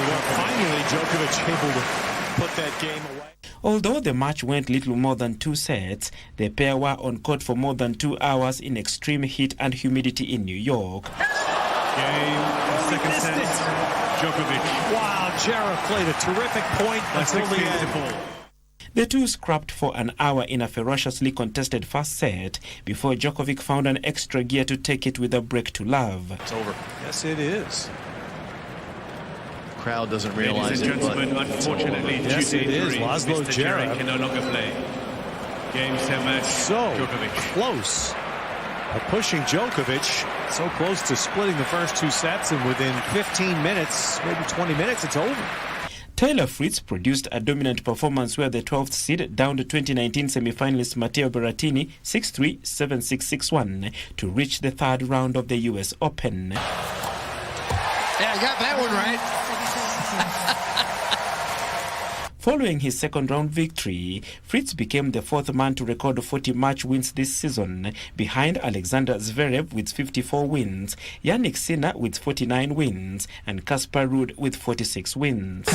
go. Finally, Djokovic able to put that game away. Although the match went little more than 2 sets, the pair were on court for more than 2 hours in extreme heat and humidity in New York. Game, second set. Djokovic. Wow, Djere played a terrific point until the end. The two scrapped for an hour in a ferociously contested first set before Djokovic found an extra gear to take it with a break to love. It's over. Yes, it is. Crowd doesn't realize it. Ladies and gentlemen, unfortunately, yes, it is. Laszlo Djere can no longer play. Game 7 match. So Djokovic close. Pushing Djokovic so close to splitting the first 2 sets, and within 15 minutes, maybe 20 minutes, it's over. Taylor Fritz produced a dominant performance where the 12th seed downed 2019 semi-finalist Matteo Berrettini 6-3, 7-6, 6-1 to reach the third round of the US Open. Yeah, I got that one right. Following his second round victory, Fritz became the 4th man to record 40 match wins this season, behind Alexander Zverev with 54 wins, Yannick Sinner with 49 wins, and Casper Ruud with 46 wins.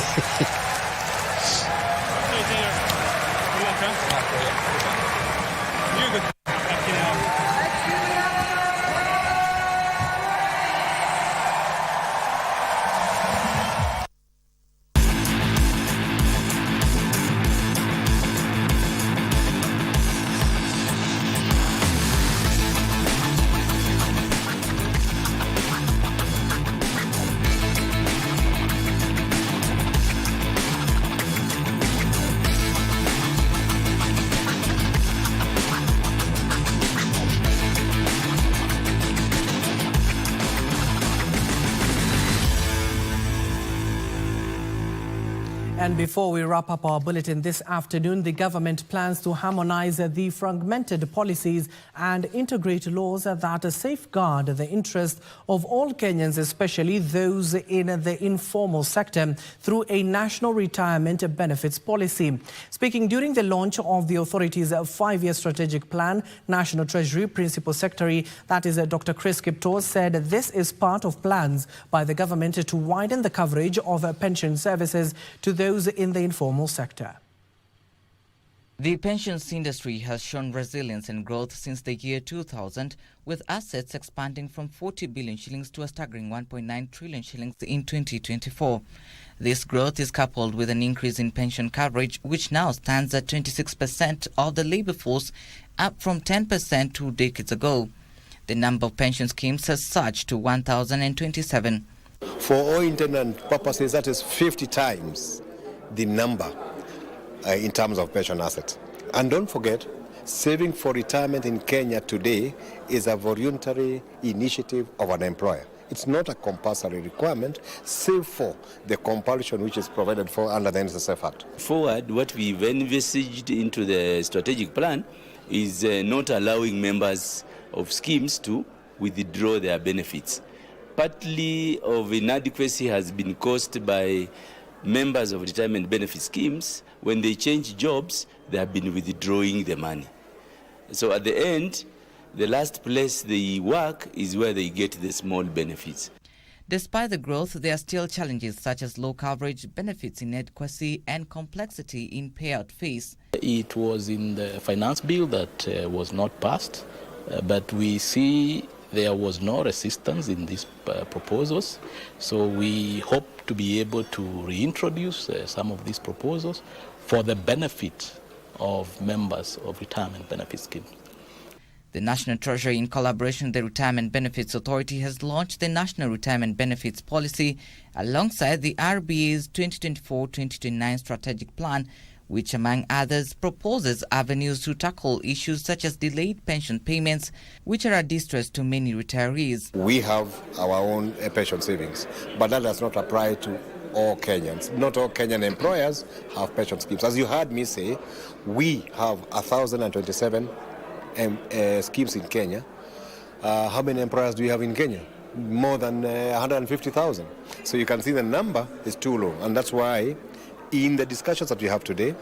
And before we wrap up our bulletin this afternoon, the government plans to harmonize the fragmented policies and integrate laws that safeguard the interest of all Kenyans, especially those in the informal sector, through a national retirement benefits policy. Speaking during the launch of the authority's 5-year strategic plan, National Treasury Principal Secretary, that is Dr. Chris Kiptoo, said this is part of plans by the government to widen the coverage of pension services to those in the informal sector. The pensions industry has shown resilience and growth since the year 2000, with assets expanding from 40 billion shillings to a staggering 1.9 trillion shillings in 2024. This growth is coupled with an increase in pension coverage, which now stands at 26% of the labor force, up from 10% 2 decades ago. The number of pension schemes has surged to 1,027. For all intended purposes, that is 50 times the number in terms of pension assets. And don't forget, saving for retirement in Kenya today is a voluntary initiative of an employer. It's not a compulsory requirement, save for the compulsion which is provided for under the NSSF Act. Forward, what we've envisaged into the strategic plan is not allowing members of schemes to withdraw their benefits. Partly of inadequacy has been caused by members of retirement benefit schemes. When they change jobs, they have been withdrawing the money. So at the end, the last place they work is where they get the small benefits. Despite the growth, there are still challenges such as low coverage, benefits inadequacy, and complexity in payout fees. It was in the finance bill that was not passed, but we see there was no resistance in these proposals. So we hope to be able to reintroduce some of these proposals for the benefit of members of retirement benefit schemes. The National Treasury, in collaboration with the Retirement Benefits Authority, has launched the National Retirement Benefits Policy alongside the RBA's 2024-2029 strategic plan, which among others proposes avenues to tackle issues such as delayed pension payments, which are a distress to many retirees. We have our own pension savings, but that does not apply to all Kenyans. Not all Kenyan employers have pension schemes. As you heard me say, we have 1,027 schemes in Kenya. How many employers do we have in Kenya? More than 150,000. So you can see the number is too low, and that's why in the discussions that we have today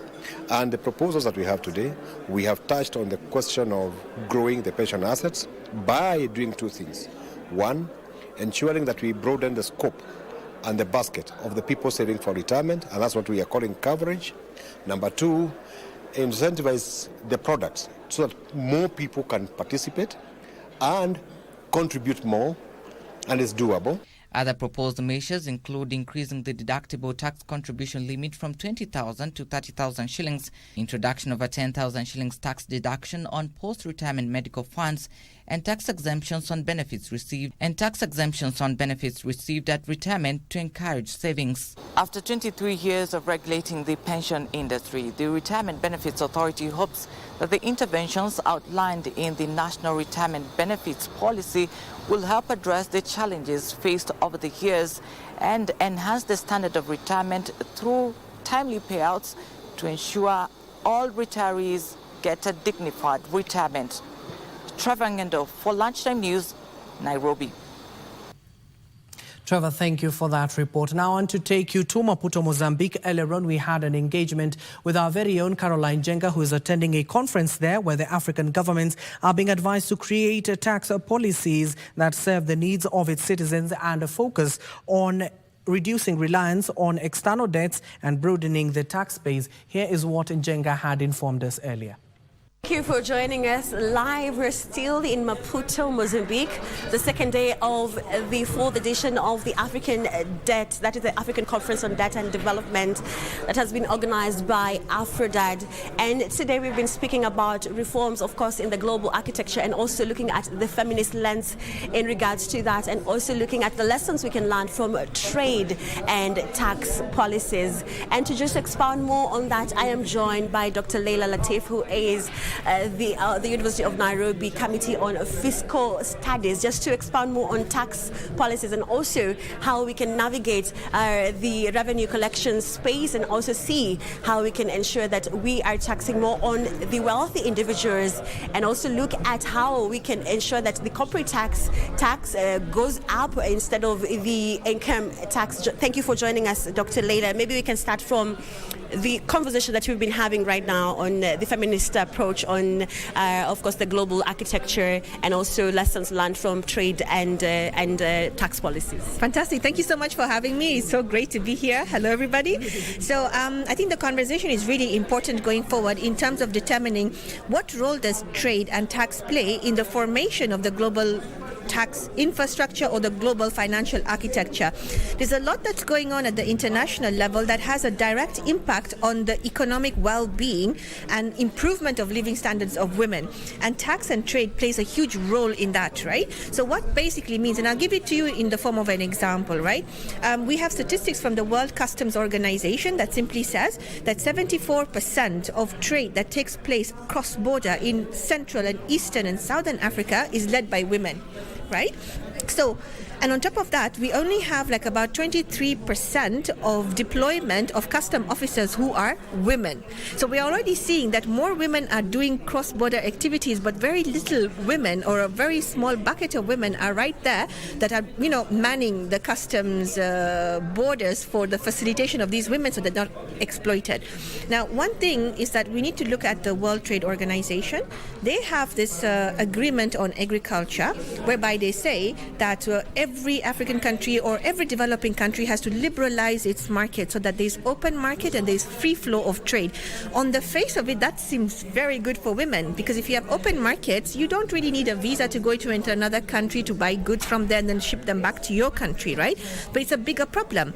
and the proposals that we have today, we have touched on the question of growing the pension assets by doing two things. One, ensuring that we broaden the scope and the basket of the people saving for retirement, and that's what we are calling coverage. Number two, incentivize the products so that more people can participate and contribute more, and it's doable. Other proposed measures include increasing the deductible tax contribution limit from 20,000 to 30,000 shillings, introduction of a 10,000 shillings tax deduction on post-retirement medical funds, and tax exemptions on benefits received at retirement to encourage savings. After 23 years of regulating the pension industry, the Retirement Benefits Authority hopes that the interventions outlined in the National Retirement Benefits Policy will help address the challenges faced over the years and enhance the standard of retirement through timely payouts to ensure all retirees get a dignified retirement. Trevor Ngendo for Lunchtime News, Nairobi. Trevor, thank you for that report. Now on to take you to Maputo, Mozambique. Earlier on, we had an engagement with our very own Caroline Jenga, who is attending a conference there where the African governments are being advised to create tax policies that serve the needs of its citizens and focus on reducing reliance on external debts and broadening the tax base. Here is what Njenga had informed us earlier. Thank you for joining us live. We're still in Maputo, Mozambique, the second day of the fourth edition of the African Debt, that is the African Conference on Debt and Development that has been organized by Afrodad. And today we've been speaking about reforms, of course, in the global architecture and also looking at the feminist lens in regards to that and also looking at the lessons we can learn from trade and tax policies. And to just expound more on that, I am joined by Dr. Leila Latif, who is the University of Nairobi Committee on Fiscal Studies, just to expound more on tax policies and also how we can navigate the revenue collection space and also see how we can ensure that we are taxing more on the wealthy individuals and also look at how we can ensure that the corporate tax goes up instead of the income tax. Thank you for joining us, Dr. Leila. Maybe we can start from the conversation that we've been having right now on the feminist approach on, of course, the global architecture and also lessons learned from trade and tax policies. Fantastic. Thank you so much for having me. It's so great to be here. Hello, everybody. So I think the conversation is really important going forward in terms of determining what role does trade and tax play in the formation of the global tax infrastructure or the global financial architecture. There's a lot that's going on at the international level that has a direct impact on the economic well-being and improvement of living standards of women. And tax and trade plays a huge role in that, right? So what basically means, and I'll give it to you in the form of an example, right? We have statistics from the World Customs Organization that simply says that 74% of trade that takes place cross-border in Central and Eastern and Southern Africa is led by women. Right? So, and on top of that, we only have like about 23% of deployment of custom officers who are women. So we're already seeing that more women are doing cross-border activities, but very little women or a very small bucket of women are right there that are, manning the customs borders for the facilitation of these women so they're not exploited. Now, one thing is that we need to look at the World Trade Organization. They have this agreement on agriculture whereby they say that every African country or every developing country has to liberalize its market so that there's open market and there's free flow of trade. On the face of it, that seems very good for women because if you have open markets, you don't really need a visa to go into another country to buy goods from there and then ship them back to your country, right? But it's a bigger problem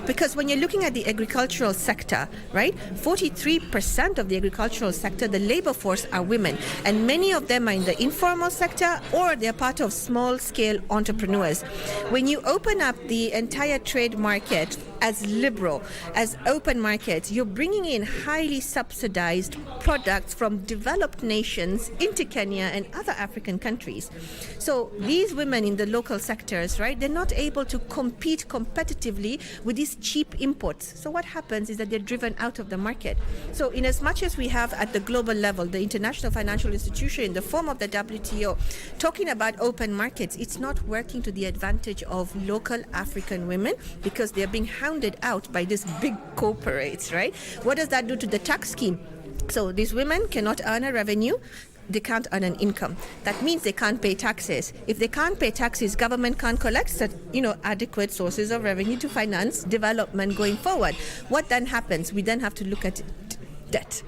because when you're looking at the agricultural sector, right, 43% of the agricultural sector, the labor force are women, and many of them are in the informal sector or they're part of small-scale entrepreneurship. entrepreneurs. When you open up the entire trade market as liberal, as open markets, you're bringing in highly subsidized products from developed nations into Kenya and other African countries. So these women in the local sectors, right, they're not able to compete competitively with these cheap imports. So what happens is that they're driven out of the market. So in as much as we have at the global level, the International Financial Institution in the form of the WTO, talking about open markets, it's not working to the advantage of local African women because they're being hounded out by these big corporates, right? What does that do to the tax scheme? So these women cannot earn a revenue. They can't earn an income. That means they can't pay taxes. If they can't pay taxes, government can't collect adequate sources of revenue to finance development going forward. What then happens? We then have to look at debt.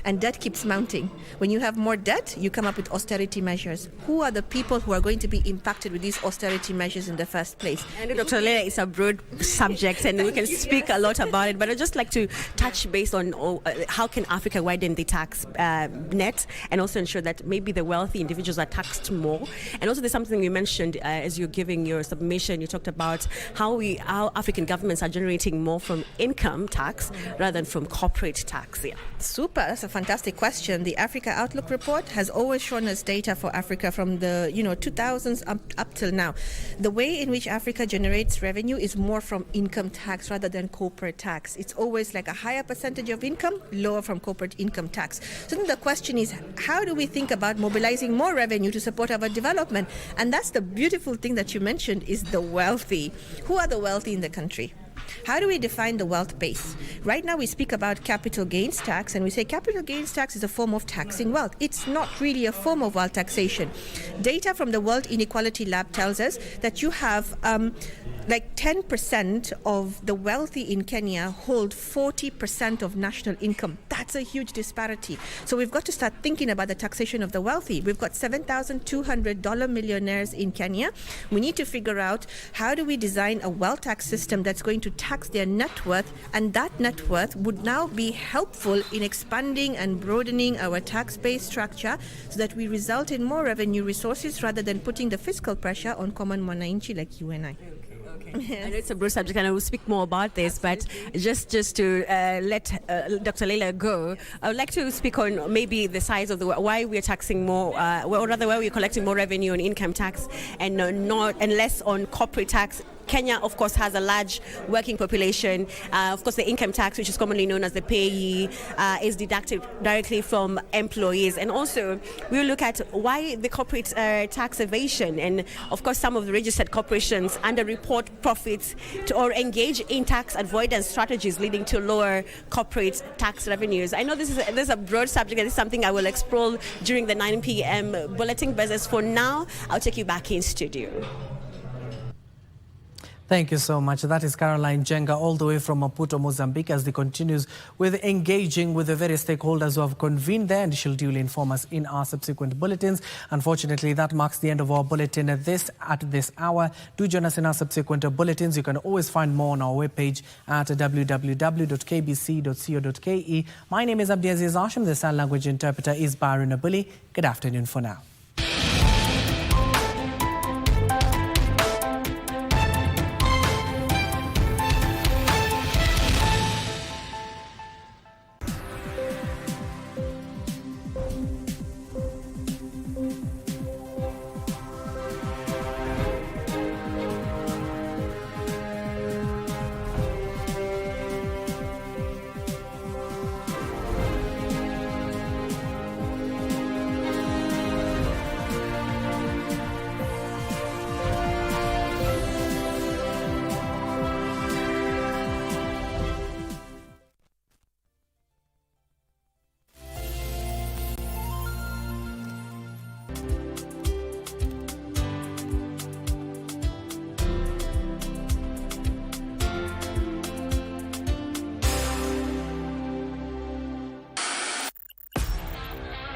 And debt keeps mounting. When you have more debt, you come up with austerity measures. Who are the people who are going to be impacted with these austerity measures in the first place? And Dr. Leila, it's a broad subject and we can speak a lot about it, but I'd just like to touch base on how can Africa widen the tax net and also ensure that maybe the wealthy individuals are taxed more. And also there's something you mentioned as you're giving your submission, you talked about how African governments are generating more from income tax rather than from corporate tax. Yeah. Super. That's a fantastic question. The Africa Outlook report has always shown us data for Africa from the 2000s up till now. The way in which Africa generates revenue is more from income tax rather than corporate tax. It's always like a higher percentage of income, lower from corporate income tax. So then the question is, how do we think about mobilizing more revenue to support our development? And that's the beautiful thing that you mentioned is the wealthy. Who are the wealthy in the country? How do we define the wealth base? Right now we speak about capital gains tax and we say capital gains tax is a form of taxing wealth. It's not really a form of wealth taxation. Data from the World Inequality Lab tells us that you have like 10% of the wealthy in Kenya hold 40% of national income. That's a huge disparity. So we've got to start thinking about the taxation of the wealthy. We've got $7,200 millionaires in Kenya. We need to figure out how do we design a wealth tax system that's going to tax their net worth, and that net worth would now be helpful in expanding and broadening our tax-based structure so that we result in more revenue resources rather than putting the fiscal pressure on common mwananchi like you and I. I know it's a broad subject and I will speak more about this, but just to let Dr. Leila go, I would like to speak on maybe the size of why we're taxing more, or rather why we're collecting more revenue on income tax and less on corporate tax. Kenya, of course, has a large working population. Of course, the income tax, which is commonly known as the payee, is deducted directly from employees. And also, we'll look at why the corporate tax evasion. And, of course, some of the registered corporations underreport profits or engage in tax avoidance strategies leading to lower corporate tax revenues. I know this is a broad subject and this is something I will explore during the 9 p.m. bulletin. But as for now, I'll take you back in studio. Thank you so much. That is Caroline Jenga all the way from Maputo, Mozambique, as they continues with engaging with the various stakeholders who have convened there, and she'll duly inform us in our subsequent bulletins. Unfortunately, that marks the end of our bulletin at this hour. Do join us in our subsequent bulletins. You can always find more on our webpage at www.kbc.co.ke. My name is Abdiaziz Hashim. The sign language interpreter is Byron Abuli. Good afternoon for now.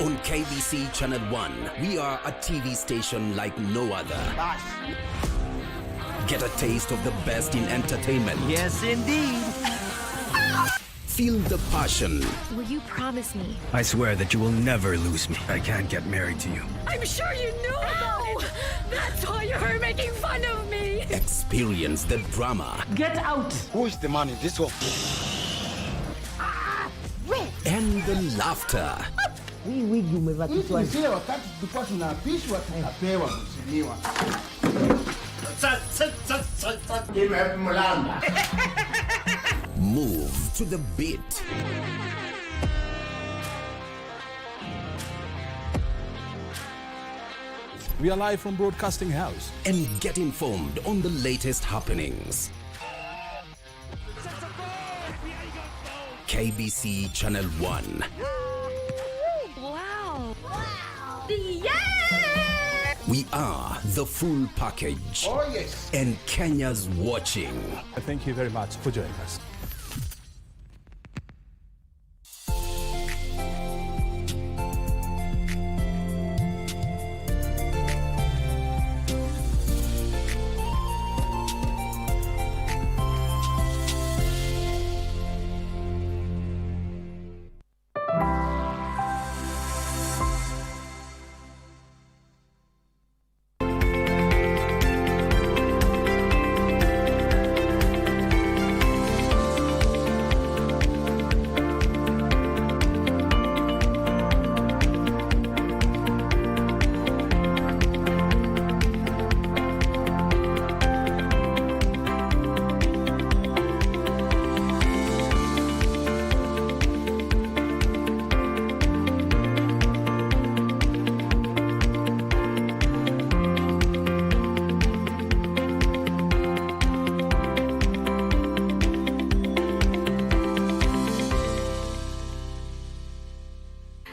On KBC Channel 1, we are a TV station like no other. Get a taste of the best in entertainment. Yes, indeed. Feel the passion. Will you promise me? I swear that you will never lose me. I can't get married to you. I'm sure you knew about it. That's why you're making fun of me. Experience the drama. Get out. Who is the man in this one? And the laughter. Hii wigi umevaa kichwani. Zile wakati tulikuwa tunaapishwa tunapewa mheshimiwa. Move to the beat. We are live from Broadcasting House. And get informed on the latest happenings. KBC Channel 1. Wow. Yeah! We are the full package. Oh, yes. And Kenya's watching. Thank you very much for joining us.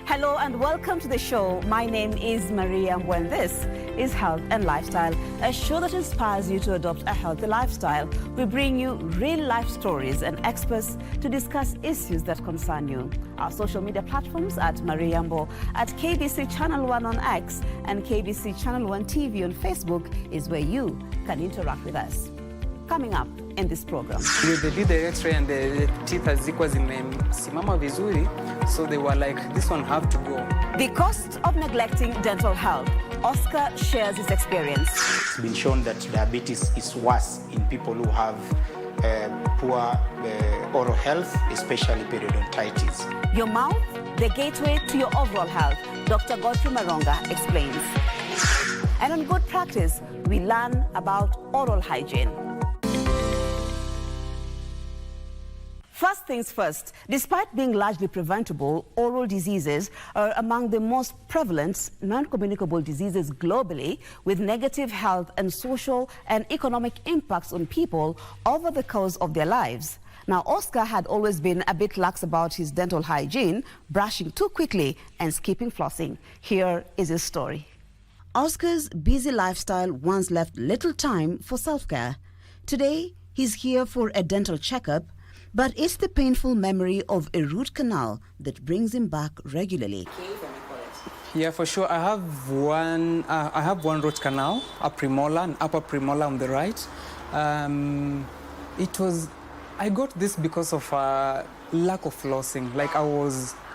Hello and welcome to the show. My name is Maria and this is Health and Lifestyle, a show that inspires you to adopt a healthy lifestyle. We bring you real-life stories and experts to discuss issues that concern you. Our social media platforms at Mariambo, at KBC Channel 1 on X and KBC Channel 1 TV on Facebook is where you can interact with us. Coming up in this program. They did the x-ray and the teeth hazikuwa zimesimama vizuri, so they were like, this one have to go. The cost of neglecting dental health. Oscar shares his experience. It's been shown that diabetes is worse in people who have poor oral health, especially periodontitis. Your mouth, the gateway to your overall health. Dr. Godfrey Maronga explains. And on Good Practice, we learn about oral hygiene. First things first, despite being largely preventable, oral diseases are among the most prevalent non-communicable diseases globally, with negative health and social and economic impacts on people over the course of their lives. Now, Oscar had always been a bit lax about his dental hygiene, brushing too quickly and skipping flossing. Here is his story. Oscar's busy lifestyle once left little time for self-care. Today, he's here for a dental checkup, but it's the painful memory of a root canal that brings him back regularly. Yeah, for sure. I have one root canal, a premolar and upper premolar on the right. I got this because of lack of flossing. Like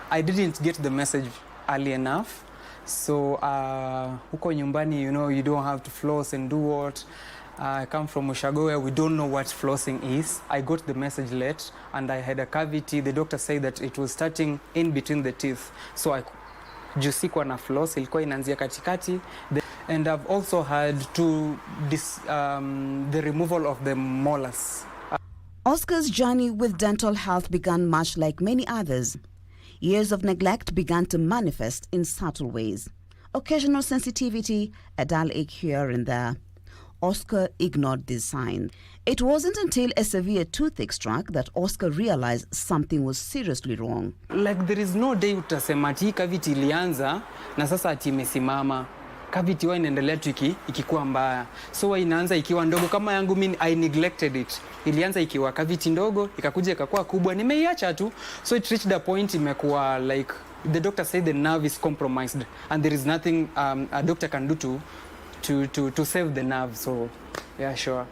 I didn't get the message early enough. So, huko nyumbani, you don't have to floss and do what. I come from Ushago where we don't know what flossing is. I got the message late and I had a cavity. The doctor said that it was starting in between the teeth. So sikuwa na floss, ilikuwa inaanzia katikati. And I've also had the removal of the molars. Oscar's journey with dental health began much like many others. Years of neglect began to manifest in subtle ways. Occasional sensitivity, a dull ache here and there. Oscar ignored this sign. It wasn't until a severe toothache struck that Oscar realized something was seriously wrong. Like there is no day utasema ati cavity ilianza na sasa ati imesimama. Cavity huwa inaendelea tu ikikuwa mbaya. So huwa inaanza ikiwa ndogo kama yangu mimi I neglected it. Ilianza ikiwa cavity ndogo, ikakuja ikakuwa kubwa, nimeiacha tu. So it reached a point imekuwa like the doctor said the nerve is compromised and there is nothing a doctor can do to save the nerve. So yeah, sure.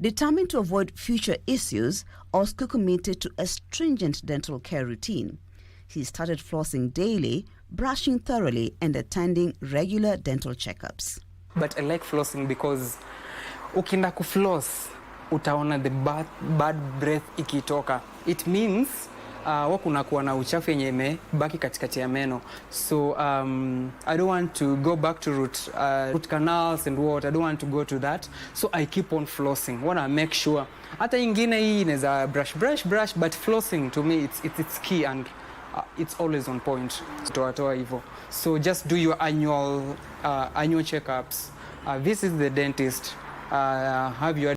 Determined to avoid future issues, Oscar committed to a stringent dental care routine. He started flossing daily brushing thoroughly and attending regular dental checkups. But I like flossing because ukienda kufloss, utaona the bad breath ikitoka. It means kunakuwa na uchafu yenye imebaki katikati ya meno. So I don't want to go back to root canals and what. I don't want to go to that. So I keep on flossing. Want to make sure. Hata ingine hii inaweza brush, but flossing to me it's key and it's always on point. Toa hivyo. So just do your annual checkups. Visit the dentist. Have your